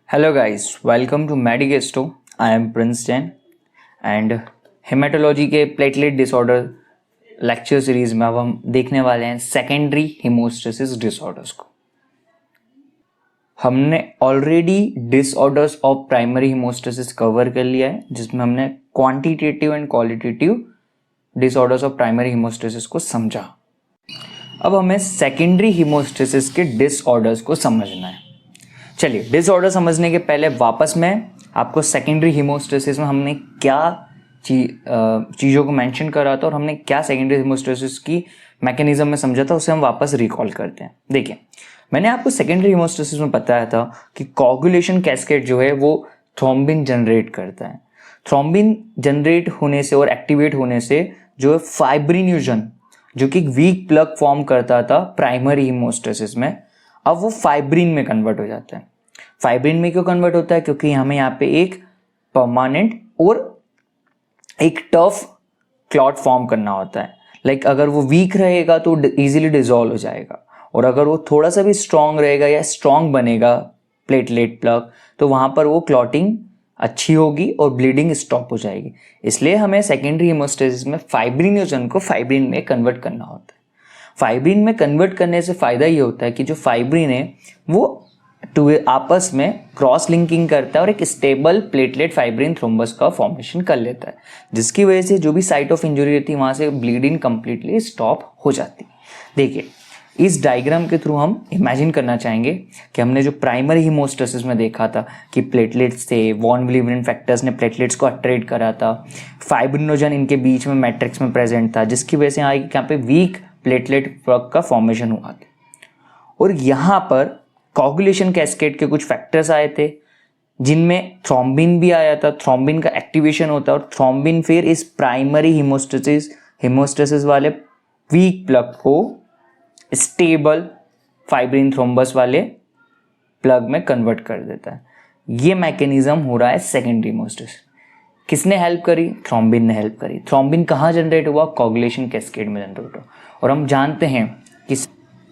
Hello guys, welcome to Medigesto. I am Prince Jain and haematology के platelet disorder lecture series में अब हम देखने वाले हैं सेकेंडरी हीमोस्टेसिस डिसऑर्डर्स को। हमने already disorders of primary haemostasis cover कर लिया है, जिसमें हमने quantitative and qualitative disorders of primary haemostasis को समझा। अब हमें सेकेंडरी हीमोस्टेसिस के डिसऑर्डर्स को समझना है। चलिए, डिसऑर्डर समझने के पहले वापस मैं आपको सेकेंडरी हीमोस्टेसिस में हमने क्या चीज़ों को मेंशन करा था और हमने क्या सेकेंडरी हीमोस्टेसिस की मैकेनिज्म में समझा था, उसे हम वापस रिकॉल करते हैं। देखिए, मैंने आपको सेकेंडरी हीमोस्टेसिस में बताया था कि कोगुलेशन कैस्केड जो है वो थ्रोम्बिन जनरेट करता है। थ्रोम्बिन जनरेट होने से और एक्टिवेट होने से जो है फाइब्रिन्यूजन, जो कि वीक प्लग फॉर्म करता था प्राइमरी हीमोस्टेसिस में, अब वो फाइब्रिन में कन्वर्ट हो जाता है। फाइब्रिन में क्यों कन्वर्ट होता है? क्योंकि हमें यहाँ पे एक परमानेंट और एक टफ क्लॉट फॉर्म करना होता है। लाइक अगर वो वीक रहेगा तो इजीली डिसॉल्व हो जाएगा, और अगर वो थोड़ा सा भी स्ट्रांग रहेगा या स्ट्रांग बनेगा प्लेटलेट प्लग, तो वहाँ पर वो क्लॉटिंग अच्छी होगी और ब्लीडिंग स्टॉप हो जाएगी। इसलिए हमें सेकेंडरी हीमोस्टेसिस में फाइब्रिनोजन को फाइब्रिन में कन्वर्ट करना होता है। फाइब्रिन में कन्वर्ट करने से फ़ायदा ये होता है कि जो फाइब्रिन है वो आपस में क्रॉस लिंकिंग करता है और एक स्टेबल प्लेटलेट फाइब्रिन थ्रोम्बस का फॉर्मेशन कर लेता है, जिसकी वजह से जो भी साइट ऑफ इंजरी रहती है वहाँ से ब्लीडिंग कंप्लीटली स्टॉप हो जाती है। देखिए, इस डायग्राम के थ्रू हम इमेजिन करना चाहेंगे कि हमने जो प्राइमरी हीमोस्टेसिस में देखा था कि प्लेटलेट्स थे, वॉन विलियमसन फैक्टर्स ने प्लेटलेट्स को अट्रैक्ट करा था, फाइब्रिनोजन इनके बीच में मैट्रिक्स में प्रेजेंट था, जिसकी वजह से यहाँ पे वीक प्लेटलेट प्लग का फॉर्मेशन हुआ था। और यहाँ पर कोगुलेशन कैस्केड के कुछ फैक्टर्स आए थे, जिनमें थ्रोम्बिन भी आया था। थ्रोम्बिन का एक्टिवेशन होता है और थ्रोम्बिन फिर इस प्राइमरी हीमोस्टेसिस वाले वीक प्लग को स्टेबल फाइब्रिन थ्रोम्बस वाले प्लग में कन्वर्ट कर देता है। ये मैकेनिज्म हो रहा है सेकेंडरी हीमोस्टेसिस। किसने हेल्प करी? थ्रोम्बिन ने हेल्प करी। थ्रोम्बिन कहाँ जनरेट हुआ? कोगुलेशन कैस्केड में जनरेट हुआ। और हम जानते हैं कि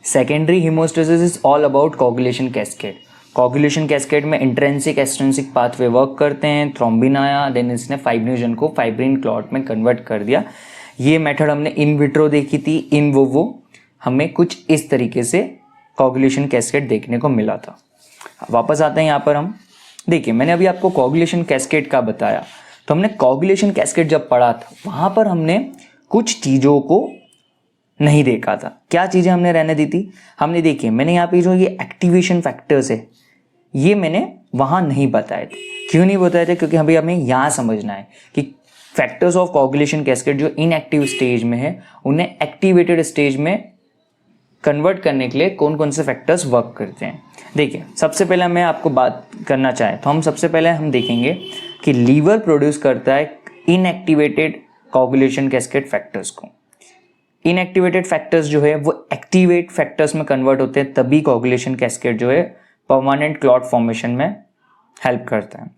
secondary haemostasis is all about coagulation cascade. Coagulation cascade में इंट्रिंसिक एक्सट्रिंसिक पाथवे वर्क करते हैं। थ्रोम्बिन आया, देन इसने फाइब्रिनोजन को फाइब्रिन क्लॉट में कन्वर्ट कर दिया। ये मेथड हमने इन विट्रो देखी थी। इन वोवो हमें कुछ इस तरीके से कोगुलेशन कैस्केड देखने को मिला था। वापस आते हैं यहाँ पर हम। देखिए, मैंने अभी आपको कोगुलेशन कैस्केड का बताया, तो हमने कोगुलेशन कैस्केड जब पढ़ा था वहाँ पर हमने कुछ चीज़ों को नहीं देखा था। क्या चीज़ें हमने रहने दी थी? हमने देखिए, मैंने यहाँ पे जो ये एक्टिवेशन फैक्टर्स है ये मैंने वहाँ नहीं बताए थे। क्यों नहीं बताए थे? क्योंकि अभी हमें यहाँ समझना है कि फैक्टर्स ऑफ कोगुलेशन कैस्केड जो इनएक्टिव स्टेज में है उन्हें एक्टिवेटेड स्टेज में कन्वर्ट करने के लिए कौन कौन से फैक्टर्स वर्क करते हैं। देखिए, सबसे पहले मैं आपको बात करना चाहें तो हम सबसे पहले हम देखेंगे कि लीवर प्रोड्यूस करता है इनएक्टिवेटेड कोगुलेशन कैस्केड फैक्टर्स को। इनएक्टिवेटेड फैक्टर्स जो है वो एक्टिवेट फैक्टर्स में कन्वर्ट होते हैं, तभी कोगुलेशन कैस्केड जो है परमानेंट क्लॉट फॉर्मेशन में हेल्प करता है।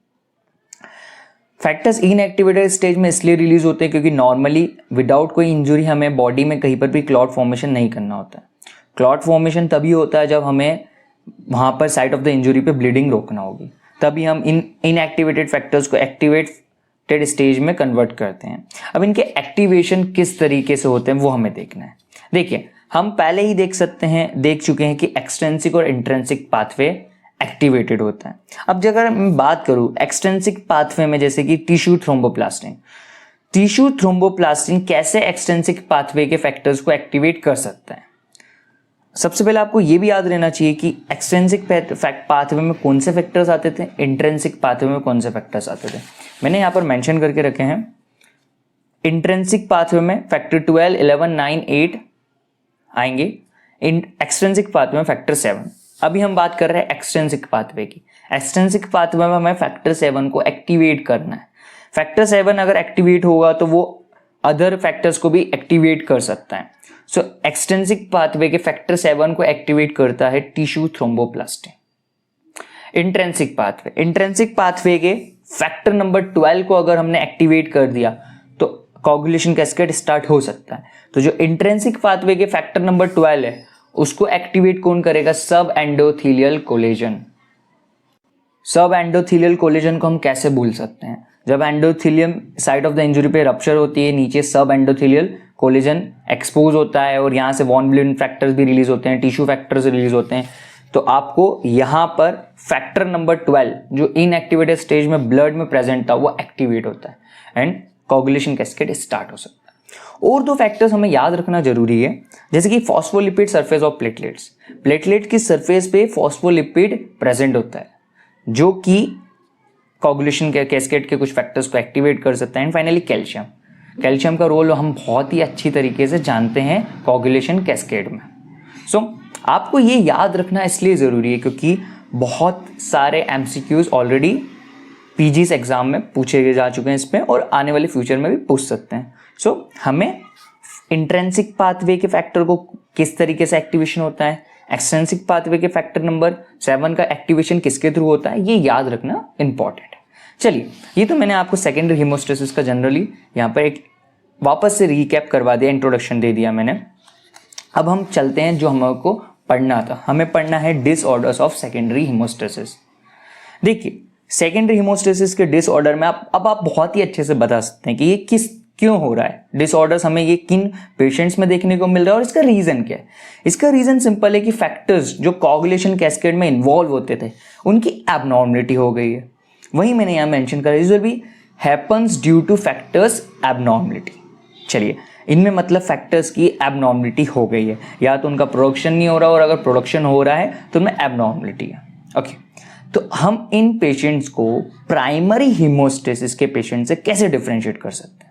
फैक्टर्स इनएक्टिवेटेड स्टेज में इसलिए रिलीज होते हैं क्योंकि नॉर्मली विदाउट कोई इंजरी हमें बॉडी में कहीं पर भी क्लॉट फॉर्मेशन नहीं करना होता है। क्लॉट फॉर्मेशन तभी होता है जब हमें वहाँ पर साइट ऑफ द इंजरी पे ब्लीडिंग रोकना होगी, तभी हम इनएक्टिवेटेड फैक्टर्स को एक्टिवेटेड स्टेज में कन्वर्ट करते हैं। अब इनके एक्टिवेशन किस तरीके से होते हैं वो हमें देखना है। देखिए, हम पहले ही देख चुके हैं कि एक्सट्रिंसिक और इंट्रिंसिक पाथवे एक्टिवेटेड होता है। अब अगर मैं बात करूँ एक्सट्रिंसिक पाथवे में, जैसे कि टिश्यू थ्रोम्बोप्लास्टिन कैसे एक्सट्रिंसिक पाथवे के फैक्टर्स को एक्टिवेट कर सकता है? सबसे पहले आपको ये भी याद रहना चाहिए कि एक्सट्रिंसिक पाथवे में कौन से फैक्टर्स आते थे, इंट्रिंसिक पाथवे में कौन से फैक्टर्स आते थे। मैंने यहाँ पर मेंशन करके रखे हैं। इंट्रिंसिक पाथवे में फैक्टर 12, 11, 9, 8 आएंगे। एक्सट्रिंसिक पाथवे में फैक्टर 7। अभी हम बात कर रहे हैं एक्सट्रिंसिक पाथवे की। एक्सट्रिंसिक पाथवे में हमें फैक्टर 7 को एक्टिवेट करना है। फैक्टर 7 अगर एक्टिवेट होगा तो वो अदर फैक्टर्स को भी एक्टिवेट कर सकता है। सो एक्सट्रिंसिक पाथवे के फैक्टर 7 को एक्टिवेट करता है टिश्यू थ्रोम्बोप्लास्टिन। इंट्रिंसिक पाथवे के फैक्टर नंबर 12 को अगर हमने एक्टिवेट कर दिया तो कोगुलेशन कैस्केड स्टार्ट हो सकता है। तो जो इंट्रिंसिक पाथवे के फैक्टर नंबर 12 है उसको एक्टिवेट कौन करेगा? सब एंडोथेलियल कोलेजन। सब एंडोथेलियल कोलेजन को हम कैसे भूल सकते हैं? जब endothelium site of the injury पे रप्चर होती है, नीचे सब एंडोथेलियल कोलेजन एक्सपोज होता है और यहाँ से वॉन ब्लिन फैक्टर्स भी रिलीज होते हैं, टिश्यू फैक्टर्स रिलीज होते हैं, तो आपको यहाँ पर फैक्टर नंबर 12 जो इनएक्टिवेटेड स्टेज में ब्लड में प्रेजेंट था वो एक्टिवेट होता है एंड कोगुलेशन कैस्केड स्टार्ट हो सकता है। और दो फैक्टर्स हमें याद रखना जरूरी है, जैसे कि phospholipid surface of platelets. Platelet की सरफेस पे फॉस्फोलिपिड प्रेजेंट होता है जो कि कोगुलेशन के कैस्केड के कुछ फैक्टर्स को एक्टिवेट कर सकता है। And finally calcium. कैल्शियम का रोल हम बहुत ही अच्छी तरीके से जानते हैं कोगुलेशन कैस्केड में। सो आपको ये याद रखना इसलिए ज़रूरी है क्योंकि बहुत सारे एमसीक्यूज ऑलरेडी पीजीस एग्जाम में पूछे जा चुके हैं इसमें और आने वाले फ्यूचर में भी पूछ सकते हैं। सो हमें इंट्रेंसिक पाथवे के फैक्टर को किस तरीके से एक्टिवेशन होता है, एक्सट्रेंसिक पाथवे के फैक्टर नंबर 7 का एक्टिवेशन किसके थ्रू होता है, ये याद रखना इंपॉर्टेंट है। चलिए, ये तो मैंने आपको सेकेंडरी हीमोस्टेसिस का जनरली यहाँ पर एक वापस से रिकैप करवा दिया, इंट्रोडक्शन दे दिया मैंने। अब हम चलते हैं जो हमको पढ़ना था। हमें पढ़ना है डिसऑर्डर्स ऑफ सेकेंडरी हीमोस्टेसिस। देखिए, सेकेंडरी हीमोस्टेसिस के डिसऑर्डर में आप बहुत ही अच्छे से बता सकते हैं कि ये क्यों हो रहा है। डिसऑर्डर्स हमें ये किन पेशेंट्स में देखने को मिल रहा है और इसका रीजन क्या है। इसका रीजन सिंपल है कि फैक्टर्स जो कोगुलेशन कैस्केड में इन्वॉल्व होते थे उनकी एबनॉर्मलिटी हो गई है। वही मैंने यहाँ मेंशन करा, this will be happens due two factors abnormality. चलिए, इनमें मतलब फैक्टर्स की एबनॉर्मलिटी हो गई है, या तो उनका प्रोडक्शन नहीं हो रहा और अगर प्रोडक्शन हो रहा है तो उनमें एबनॉर्मलिटी है। ओके, तो हम इन पेशेंट्स को प्राइमरी हीमोस्टेसिस के पेशेंट से कैसे डिफरेंशिएट कर सकते हैं?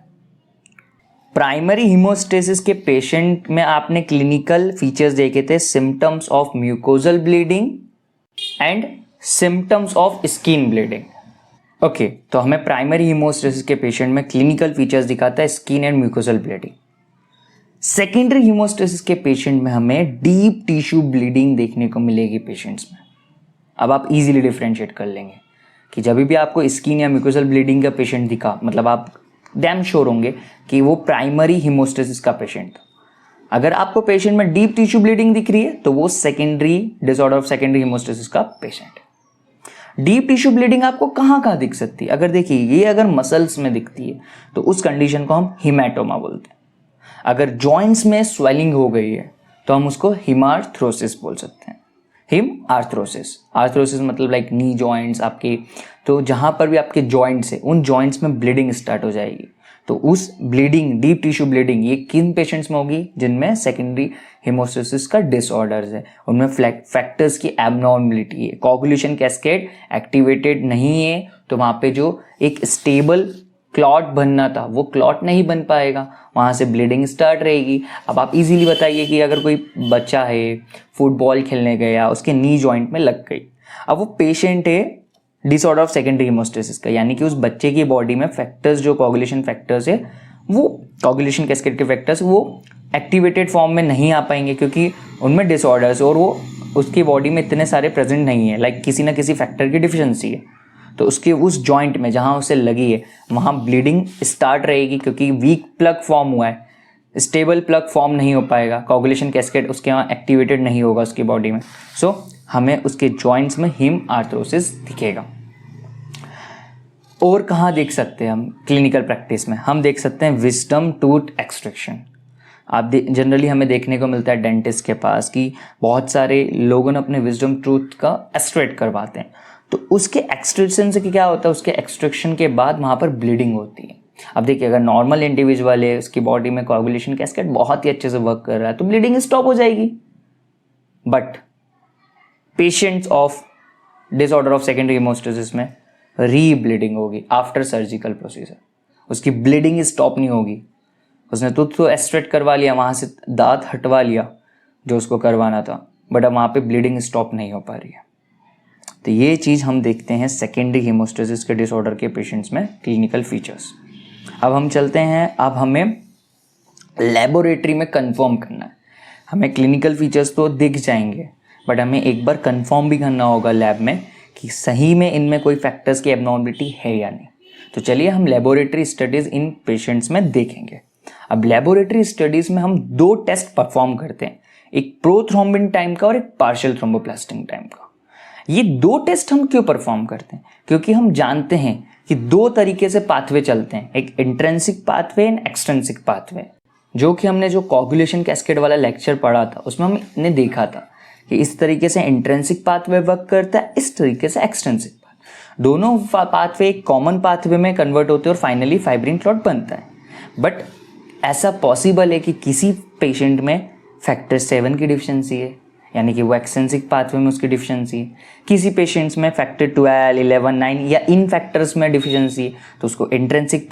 प्राइमरी हीमोस्टेसिस के पेशेंट में आपने क्लिनिकल फीचर्स देखे थे, symptoms of mucosal bleeding and symptoms of skin bleeding. Okay, तो हमें प्राइमरी हीमोस्टेसिस के पेशेंट में क्लिनिकल फीचर्स दिखाता है skin and mucosal bleeding. Secondary haemostasis के पेशेंट में हमें डीप टिश्यू ब्लीडिंग देखने को मिलेगी पेशेंट्स में। अब आप इजीली डिफरेंशिएट कर लेंगे कि जब भी आपको स्किन या म्यूकोजल ब्लीडिंग का पेशेंट दिखा, मतलब आप डैम श्योर होंगे कि वो प्राइमरी हीमोस्टेसिस का पेशेंट था। अगर आपको पेशेंट में डीप टिश्यू ब्लीडिंग दिख रही है तो वो secondary disorder of secondary haemostasis का पेशेंट है। डीप टिश्यू ब्लीडिंग आपको कहाँ दिख सकती है? अगर देखिए, ये अगर मसल्स में दिखती है तो उस कंडीशन को हम हिमेटोमा बोलते हैं। अगर जॉइंट्स में स्वेलिंग हो गई है तो हम उसको हिमार्थ्रोसिस बोल सकते हैं। हिम आर्थ्रोसिस, आर्थ्रोसिस मतलब लाइक नी जॉइंट्स आपके, तो जहाँ पर भी आपके जॉइंट्स है उन जॉइंट्स में ब्लीडिंग स्टार्ट हो जाएगी। तो उस ब्लीडिंग, डीप टिश्यू ब्लीडिंग, ये किन पेशेंट्स में होगी? जिनमें सेकेंडरी हीमोस्टेसिस का डिसऑर्डर्स है, उनमें फैक्टर्स की एबनॉर्मलिटी है, कोगुलेशन कैस्केड एक्टिवेटेड नहीं है, तो वहाँ पे जो एक स्टेबल क्लॉट बनना था वो क्लॉट नहीं बन पाएगा, वहाँ से ब्लीडिंग स्टार्ट रहेगी। अब आप इजीली बताइए कि अगर कोई बच्चा है फुटबॉल खेलने गया, उसके नी जॉइंट में लग गई, अब वो पेशेंट है डिसऑर्डर ऑफ सेकेंडरी हीमोस्टेसिस का, यानी कि उस बच्चे की बॉडी में फैक्टर्स जो कोगुलेशन फैक्टर्स है, वो कोगुलेशन कैस्केड के फैक्टर्स वो एक्टिवेटेड फॉर्म में नहीं आ पाएंगे क्योंकि उनमें डिसऑर्डर्स और वो उसकी बॉडी में इतने सारे प्रेजेंट नहीं है, लाइक किसी ना किसी फैक्टर की डिफिशिएंसी है। तो उसके उस जॉइंट में जहाँ उसे लगी है वहाँ ब्लीडिंग स्टार्ट रहेगी क्योंकि वीक प्लग फॉर्म हुआ है, स्टेबल प्लग फॉर्म नहीं हो पाएगा, कोगुलेशन कैस्केड उसके वहाँ एक्टिवेटेड नहीं होगा उसकी बॉडी में। सो हमें उसके जॉइंट्स में हिम आर्थ्रोसिस दिखेगा। और कहाँ देख सकते हैं हम क्लिनिकल प्रैक्टिस में? हम देख सकते हैं विजडम टूथ एक्सट्रैक्शन। आप जनरली हमें देखने को मिलता है डेंटिस्ट के पास कि बहुत सारे लोगों ने अपने विजडम टूथ का एक्सट्रैक्ट करवाते हैं, तो उसके एक्सट्रैक्शन से क्या होता है? उसके एक्सट्रैक्शन के बाद वहाँ पर ब्लीडिंग होती है। अब देखिए, अगर नॉर्मल इंडिविजुअल है, उसकी बॉडी में कोगुलेशन कैस्केड बहुत ही अच्छे से वर्क कर रहा है तो ब्लीडिंग स्टॉप हो जाएगी। But patients of disorder of secondary haemostasis में रीब्लीडिंग होगी आफ्टर सर्जिकल प्रोसीजर, उसकी ब्लीडिंग स्टॉप नहीं होगी। उसने तो एक्सट्रैक्ट करवा लिया, वहाँ से दांत हटवा लिया जो उसको करवाना था, बट अब वहाँ पे ब्लीडिंग स्टॉप नहीं हो पा रही है। तो ये चीज़ हम देखते हैं सेकेंडरी हीमोस्टेसिस के डिसऑर्डर के पेशेंट्स में क्लिनिकल फीचर्स। अब हम चलते हैं, अब हमें लेबोरेटरी में कंफर्म करना है। हमें क्लिनिकल फीचर्स तो दिख जाएंगे बट हमें एक बार कंफर्म भी करना होगा लैब में कि सही में इनमें कोई फैक्टर्स की एबनॉर्मलिटी है या नहीं। तो चलिए हम लेबोरेटरी स्टडीज़ इन पेशेंट्स में देखेंगे। अब लेबोरेटरी स्टडीज़ में हम 2 टेस्ट परफॉर्म करते हैं, एक प्रोथ्रोम्बिन टाइम का और एक पार्शियल थ्रोम्बोप्लास्टिन टाइम का। ये दो टेस्ट हम क्यों परफॉर्म करते हैं? क्योंकि हम जानते हैं कि दो तरीके से पाथवे चलते हैं, एक intrinsic pathway and extrinsic pathway, जो कि हमने जो कोगुलेशन कैस्केड वाला लेक्चर पढ़ा था उसमें हमने देखा था कि इस तरीके से इंट्रिंसिक पाथवे वर्क करता है, इस तरीके से एक्सट्रिंसिक पाथवे। दोनों पाथवे एक कॉमन पाथवे में कन्वर्ट होते हैं और फाइनली फाइब्रिन क्लॉट बनता है। बट ऐसा पॉसिबल है कि किसी पेशेंट में फैक्टर 7 की डिफिशिएंसी है, यानी कि वो एक्सट्रिंसिक पाथवे में उसकी डिफिशिएंसी है। किसी पेशेंट्स में फैक्टर 12, 11, 9 या इन फैक्टर्स में डिफिशिएंसी है, तो उसको इंट्रिंसिक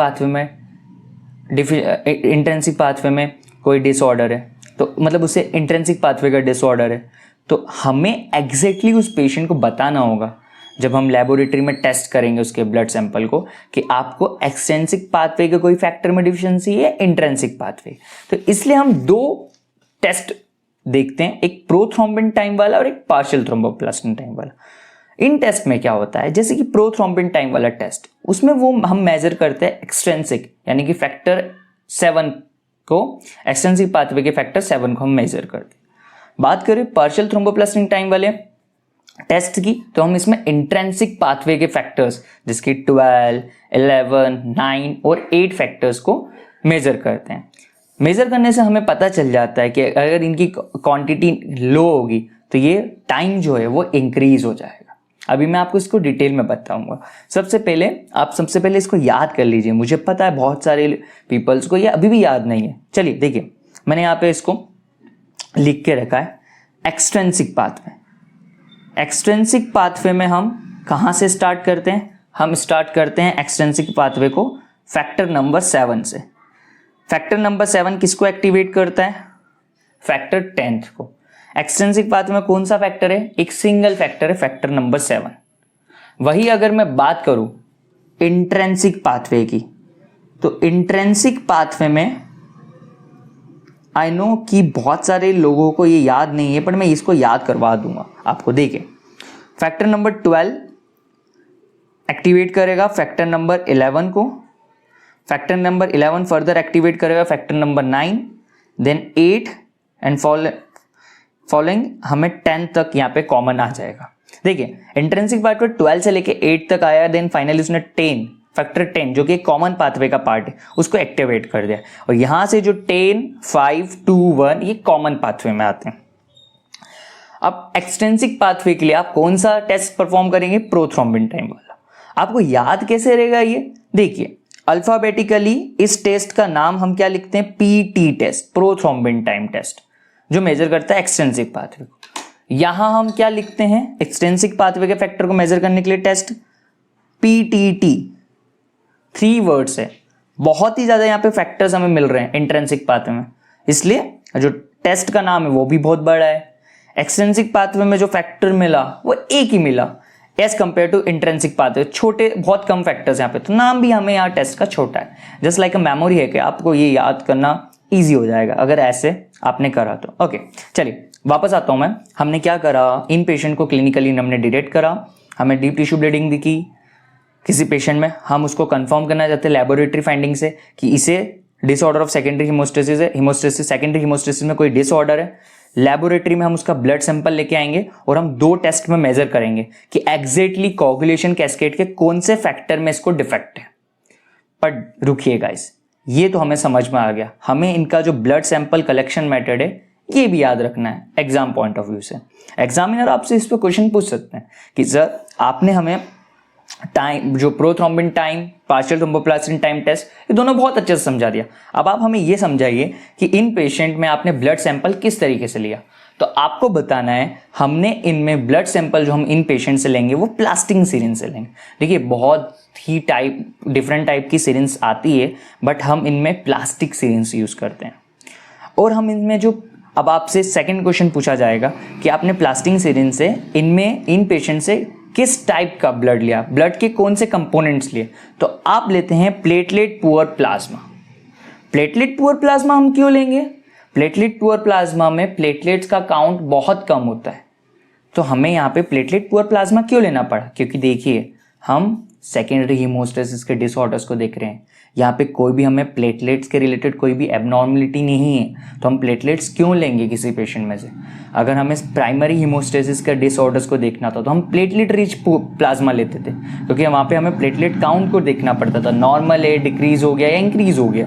पाथवे में कोई डिसऑर्डर है, तो मतलब उसे इंट्रिंसिक पाथवे का डिसऑर्डर है। तो हमें एग्जैक्टली उस पेशेंट को बताना होगा जब हम लेबोरेटरी में टेस्ट करेंगे उसके ब्लड सैंपल को कि आपको एक्सट्रिंसिक पाथवे के कोई फैक्टर में डिफिशिएंसी है, इंट्रिंसिक पाथवे। तो इसलिए हम दो टेस्ट देखते हैं, एक प्रोथ्रोम्बिन टाइम वाला और एक पार्शियल थ्रोम्बोप्लास्टिन टाइम वाला। इन टेस्ट में क्या होता है, जैसे कि प्रोथ्रोम्बिन टाइम वाला टेस्ट, उसमें वो हम मेजर करते हैं एक्सट्रिंसिक यानी कि फैक्टर 7 को, एक्सट्रिंसिक पाथवे के फैक्टर 7 को हम मेजर करते हैं। बात करें पार्शियल थ्रोम्बोप्लास्टिन टाइम वाले टेस्ट की, तो हम इसमें इंट्रिंसिक पाथवे के फैक्टर्स जिसकी 12, 11, 9 और 8 फैक्टर्स को मेजर करते हैं। मेजर करने से हमें पता चल जाता है कि अगर इनकी क्वांटिटी लो होगी तो ये टाइम जो है वो इंक्रीज हो जाएगा। अभी मैं आपको इसको डिटेल में बताऊंगा। सबसे पहले इसको याद कर लीजिए। मुझे पता है बहुत सारे पीपल्स को ये अभी भी याद नहीं है। चलिए देखिए, मैंने यहाँ पे इसको लिख के रखा है एक्सट्रिंसिक पाथवे। एक्सट्रिंसिक पाथवे में हम कहाँ से स्टार्ट करते हैं? हम स्टार्ट करते हैं एक्सट्रिंसिक पाथवे को फैक्टर नंबर 7 से। फैक्टर नंबर 7 किसको एक्टिवेट करता है? फैक्टर 10 को। एक्सट्रिंसिक पाथवे में कौन सा फैक्टर है? एक सिंगल फैक्टर है, फैक्टर नंबर 7। वही अगर मैं बात करूं इंट्रिंसिक पाथवे की, तो इंट्रिंसिक पाथवे में आई नो कि बहुत सारे लोगों को ये याद नहीं है, पर मैं इसको याद करवा दूंगा आपको। देखिए, फैक्टर नंबर 12 एक्टिवेट करेगा फैक्टर नंबर 11 को। फैक्टर नंबर 11 फर्दर एक्टिवेट करेगा factor number 9, then 8 and following हमें 10 तक यहाँ पे कॉमन आ जाएगा। देखिए, इंट्रिंसिक पाथवे 12 से लेके 8 तक आया, देन फाइनली उसने 10 फैक्टर 10 जो कि कॉमन पाथवे का पार्ट है उसको एक्टिवेट कर दिया, और यहां से जो 10, 5, 2, 1 ये कॉमन पाथवे में आते हैं। अब एक्सट्रिंसिक पाथवे के लिए आप कौन सा टेस्ट परफॉर्म करेंगे? प्रोथ्रोम्बिन टाइम वाला। आपको याद कैसे रहेगा ये? देखिए, अल्फाबेटिकली इस टेस्ट का नाम हम क्या लिखते हैं? PT test, prothrombin time test, जो मेजर करता है एक्सट्रिंसिक पाथवे को। यहां हम क्या लिखते हैं? एक्सट्रिंसिक पाथवे के फैक्टर को मेजर करने के लिए टेस्ट पीटीटी। 3 वर्ड्स है, बहुत ही ज्यादा यहाँ पे फैक्टर्स हमें मिल रहे हैं इंट्रिंसिक पाथवे में, इसलिए जो टेस्ट का नाम है वो भी बहुत बड़ा है। एक्सट्रिंसिक पाथवे में जो फैक्टर मिला वो एक ही मिला as compare to intrinsic pathway, छोटे बहुत कम फैक्टर्स यहाँ पे, तो नाम भी हमें यहाँ टेस्ट का छोटा है। जस्ट लाइक अ मेमोरी है कि आपको ये याद करना ईजी हो जाएगा अगर ऐसे आपने करा तो। ओके, चलिए वापस आता हूं मैं। हमने क्या करा? इन पेशेंट को क्लिनिकली हमने डिटेक्ट करा, हमें डीप टिश्यू ब्लीडिंग दिखी किसी पेशेंट में, हम उसको कंफर्म करना चाहते हैं लेबोरेटरी फाइंडिंग से कि इसे डिसऑर्डर ऑफ सेकेंडरी हिमोस्टेसिस है, हिमोस्टेसिस सेकेंडरी हिमोस्टेसिस में कोई डिसऑर्डर है। लेबोरेटरी में हम उसका ब्लड सैंपल लेके आएंगे और हम 2 टेस्ट में मेजर करेंगे कि एग्जैक्टली कोगुलेशन कैस्केड के कौन से फैक्टर में इसको डिफेक्ट है। पर रुकिए गाइस, ये तो हमें समझ में आ गया, हमें इनका जो ब्लड सैंपल कलेक्शन मेथड है ये भी याद रखना है एग्जाम पॉइंट ऑफ व्यू से। एग्जामिनर आपसे इस पर क्वेश्चन पूछ सकते हैं कि सर आपने हमें टाइम, जो prothrombin time, partial thromboplastin time test, ये दोनों बहुत अच्छे से समझा दिया। अब आप हमें ये समझाइए कि इन पेशेंट में आपने ब्लड सैंपल किस तरीके से लिया। तो आपको बताना है हमने इनमें ब्लड सैंपल जो हम इन पेशेंट से लेंगे वो प्लास्टिक सिरिंज से लेंगे। देखिए, बहुत ही डिफरेंट टाइप की सिरिंज आती है, बट हम इनमें प्लास्टिक सिरिंज यूज करते हैं। और हम इनमें जो, अब आपसे सेकंड क्वेश्चन पूछा जाएगा कि आपने प्लास्टिक सिरिंज से इन पेशेंट से किस टाइप का ब्लड लिया, ब्लड के कौन से कंपोनेंट्स लिए, तो आप लेते हैं platelet poor plasma. Platelet poor plasma हम क्यों लेंगे? प्लेटलेट पुअर प्लाज्मा में प्लेटलेट्स का काउंट बहुत कम होता है, तो हमें यहाँ पे प्लेटलेट पुअर प्लाज्मा क्यों लेना पड़ा? क्योंकि देखिए, हम सेकेंडरी हीमोस्टेसिस के डिसऑर्डर्स को देख रहे हैं, यहाँ पे कोई भी हमें प्लेटलेट्स के रिलेटेड कोई भी एबनॉर्मलिटी नहीं है, तो हम प्लेटलेट्स क्यों लेंगे किसी पेशेंट में से? अगर हमें प्राइमरी हीमोस्टेसिस के डिसऑर्डर्स को देखना था तो हम प्लेटलेट रिच प्लाज्मा लेते थे, क्योंकि वहाँ पे हमें प्लेटलेट काउंट को देखना पड़ता था, नॉर्मल है, डिक्रीज हो गया या इंक्रीज हो गया।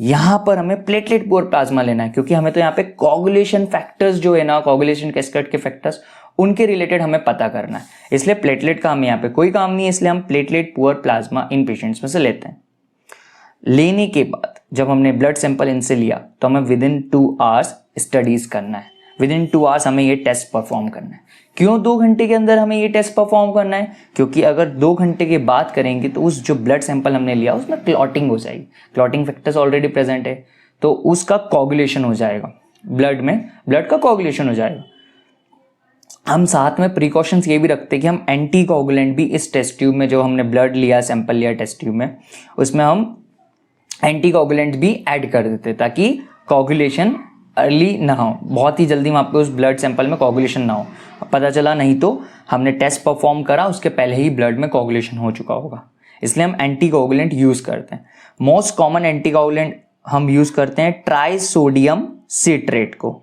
यहाँ पर हमें प्लेटलेट पुअर प्लाज्मा लेना है, क्योंकि हमें तो यहाँ पे कोगुलेशन फैक्टर्स जो है ना, कोगुलेशन कैस्केड के फैक्टर्स, उनके रिलेटेड हमें पता करना है। इसलिए प्लेटलेट का हमें यहाँ पे कोई काम नहीं है, इसलिए हम प्लेटलेट पुअर प्लाज्मा इन पेशेंट्स में से लेते हैं। लेने के बाद जब हमने ब्लड सैंपल इनसे लिया तो हमें विद इन 2 आवर्स स्टडीज करना है, विद इन 2 आवर्स हमें ये टेस्ट परफॉर्म करना है। क्यों 2 घंटे के अंदर हमें ये टेस्ट परफॉर्म करना है? क्योंकि अगर 2 घंटे के बाद करेंगे तो उस जो ब्लड सैंपल हमने लिया उसमें क्लॉटिंग हो जाएगी, क्लॉटिंग फैक्टर्स ऑलरेडी प्रेजेंट है, तो उसका कोगुलेशन हो जाएगा, ब्लड में ब्लड का कोगुलेशन हो जाएगा। हम साथ में प्रिकॉशंस ये भी रखते हैं कि हम एंटी कोगुलेंट भी इस टेस्ट ट्यूब में, जो हमने ब्लड लिया, सैंपल लिया टेस्ट ट्यूब में, उसमें हम एंटी कोगुलेंट भी ऐड कर देते ताकि कोगुलेशन अर्ली ना हो, बहुत ही जल्दी वहाँ पे उस ब्लड सैंपल में कोगुलेशन ना हो। पता चला नहीं तो हमने टेस्ट परफॉर्म करा, उसके पहले ही ब्लड में कोगुलेशन हो चुका होगा, इसलिए हम एंटी कोगुलेंट यूज़ करते हैं। मोस्ट कॉमन एंटी कोगुलेंट हम यूज़ करते हैं ट्राइसोडियम सिट्रेट को।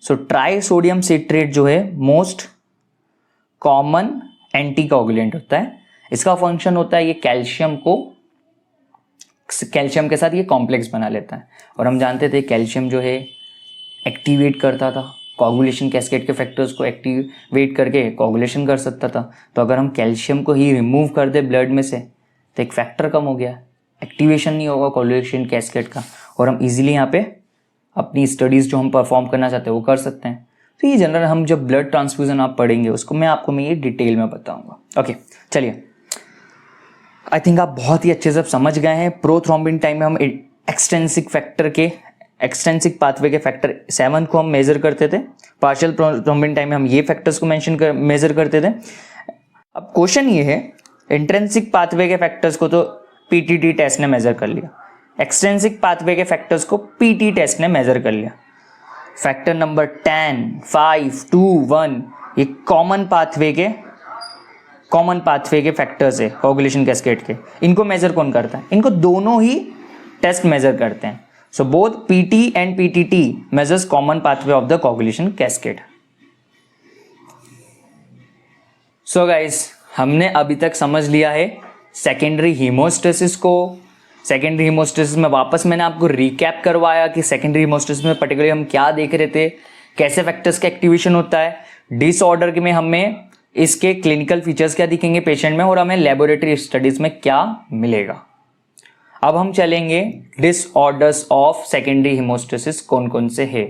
सो ट्राइसोडियम सिट्रेट जो है मोस्ट कॉमन एंटी कोगुलेंट होता है। इसका फंक्शन होता है ये कैल्शियम के साथ ये कॉम्प्लेक्स बना लेता है, और हम जानते थे कैल्शियम जो है एक्टिवेट करता था कोगुलेशन कैस्केड के फैक्टर्स को, एक्टिवेट करके कोगुलेशन कर सकता था। तो अगर हम कैल्शियम को ही रिमूव कर दे ब्लड में से तो एक फैक्टर कम हो गया, एक्टिवेशन नहीं होगा कोगुलेशन कैस्केड का, और हम इजीली यहाँ पे अपनी स्टडीज़ जो हम परफॉर्म करना चाहते हैं वो कर सकते हैं। तो ये जनरल हम जब ब्लड ट्रांसफ्यूजन आप पढ़ेंगे उसको मैं आपको ये डिटेल में बताऊँगा। ओके चलिए, आई थिंक आप बहुत ही अच्छे से समझ गए हैं। प्रोथ्रोम्बिन टाइम में हम एक्सटेंसिक पाथवे के फैक्टर 7 को हम मेजर करते थे, पार्शियल प्रोथ्रोम्बिन टाइम में हम ये फैक्टर्स को मेजर करते थे। अब क्वेश्चन ये है, इंट्रिंसिक पाथवे के फैक्टर्स को तो पीटीटी टेस्ट ने मेजर कर लिया, एक्सटेंसिक पाथवे के फैक्टर्स को पीटी टेस्ट ने मेजर कर लिया। फैक्टर नंबर 10, 5, 2, 1 ये कॉमन पाथवे के फैक्टर्स है कोगुलेशन कैस्केड के। इनको मेजर कौन करता है? इनको दोनों ही टेस्ट मेजर करते हैं। So both PT and PTT measures common pathway of the coagulation cascade. So guys, हमने अभी तक समझ लिया है सेकेंडरी हीमोस्टेसिस को। सेकेंडरी हीमोस्टेसिस में वापस मैंने आपको रिकैप करवाया कि सेकेंडरी हीमोस्टेसिस में पर्टिकुलरली हम क्या देख रहे थे, कैसे फैक्टर्स का एक्टिवेशन होता है, डिसऑर्डर में हमें इसके क्लिनिकल फीचर्स क्या दिखेंगे पेशेंट में, और हमें लेबोरेटरी स्टडीज में क्या मिलेगा। अब हम चलेंगे डिसऑर्डर्स ऑफ सेकेंडरी हीमोस्टेसिस कौन कौन से है।